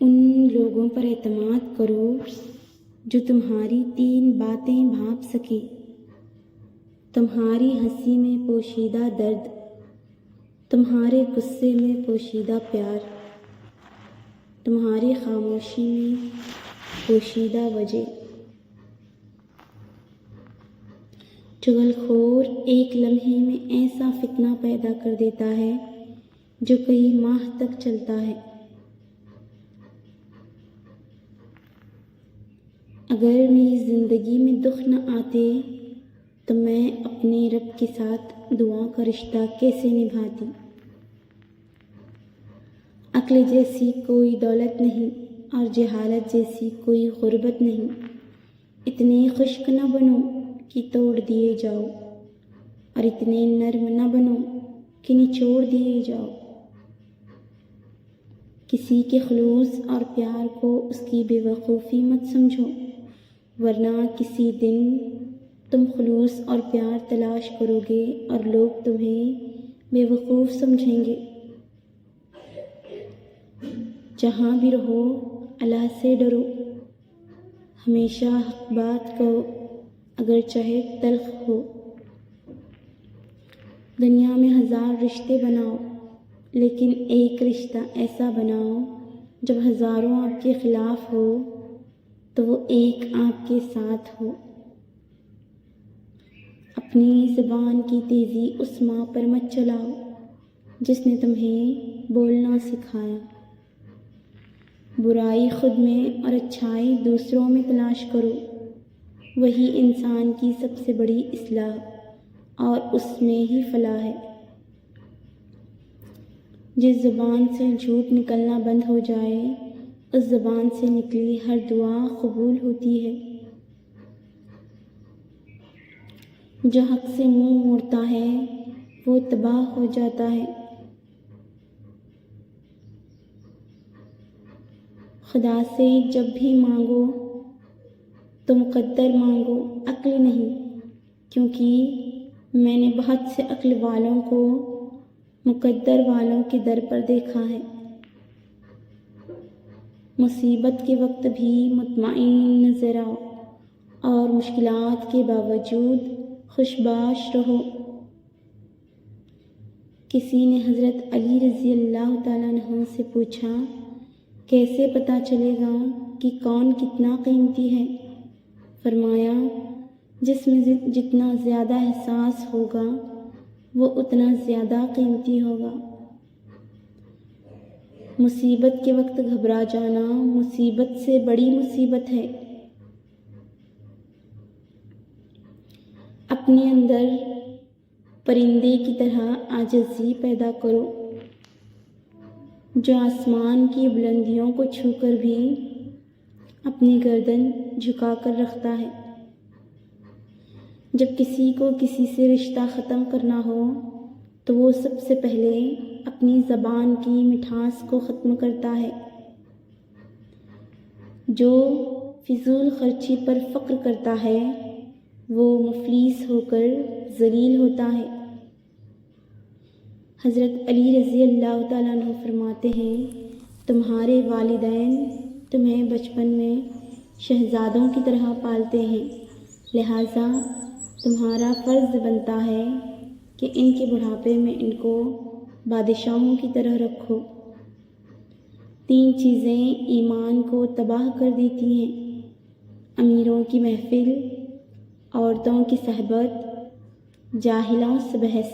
ان لوگوں پر اعتماد کرو جو تمہاری 3 باتیں بھانپ سکیں: تمہاری ہنسی میں پوشیدہ درد، تمہارے غصے میں پوشیدہ پیار، تمہاری خاموشی میں پوشیدہ وجہ۔ چغل خور ایک لمحے میں ایسا فتنہ پیدا کر دیتا ہے جو کئی ماہ تک چلتا ہے۔ اگر میری زندگی میں دکھ نہ آتے تو میں اپنے رب کے ساتھ دعا کا رشتہ کیسے نبھاتی؟ عقل جیسی کوئی دولت نہیں اور جہالت جیسی کوئی غربت نہیں۔ اتنے خشک نہ بنو کہ توڑ دیے جاؤ، اور اتنے نرم نہ بنو کہ نچوڑ دیے جاؤ۔ کسی کے خلوص اور پیار کو اس کی بے وقوفی مت سمجھو، ورنہ کسی دن تم خلوص اور پیار تلاش کرو گے اور لوگ تمہیں بے وقوف سمجھیں گے۔ جہاں بھی رہو اللہ سے ڈرو، ہمیشہ حق بات کہو اگر چاہے تلخ ہو۔ دنیا میں 1000 رشتے بناؤ، لیکن ایک رشتہ ایسا بناؤ جب ہزاروں آپ کے خلاف ہو تو وہ ایک آپ کے ساتھ ہو۔ اپنی زبان کی تیزی اس ماں پر مت چلاؤ جس نے تمہیں بولنا سکھایا۔ برائی خود میں اور اچھائی دوسروں میں تلاش کرو، وہی انسان کی سب سے بڑی اصلاح اور اس میں ہی فلاح ہے۔ جس زبان سے جھوٹ نکلنا بند ہو جائے، اس زبان سے نکلی ہر دعا قبول ہوتی ہے۔ جو حق سے منہ موڑتا ہے وہ تباہ ہو جاتا ہے۔ خدا سے جب بھی مانگو تو مقدر مانگو، عقل نہیں، کیونکہ میں نے بہت سے عقل والوں کو مقدر والوں کے در پر دیکھا ہے۔ مصیبت کے وقت بھی مطمئن نظر آؤ اور مشکلات کے باوجود خوشباش رہو۔ کسی نے حضرت علی رضی اللہ تعالیٰ عنہ سے پوچھا، کیسے پتہ چلے گا کہ کون کتنا قیمتی ہے؟ فرمایا، جس میں جتنا زیادہ احساس ہوگا وہ اتنا زیادہ قیمتی ہوگا۔ مصیبت کے وقت گھبرا جانا مصیبت سے بڑی مصیبت ہے۔ اپنے اندر پرندے کی طرح عاجزی پیدا کرو، جو آسمان کی بلندیوں کو چھو کر بھی اپنی گردن جھکا کر رکھتا ہے۔ جب کسی کو کسی سے رشتہ ختم کرنا ہو تو وہ سب سے پہلے اپنی زبان کی مٹھاس کو ختم کرتا ہے۔ جو فضول خرچی پر فخر کرتا ہے وہ مفلس ہو کر ذلیل ہوتا ہے۔ حضرت علی رضی اللہ تعالیٰ عنہ فرماتے ہیں، تمہارے والدین تمہیں بچپن میں شہزادوں کی طرح پالتے ہیں، لہٰذا تمہارا فرض بنتا ہے کہ ان کے بڑھاپے میں ان کو بادشاہوں کی طرح رکھو۔ 3 چیزیں ایمان کو تباہ کر دیتی ہیں: امیروں کی محفل، عورتوں کی صحبت، جاہلوں سے بحث۔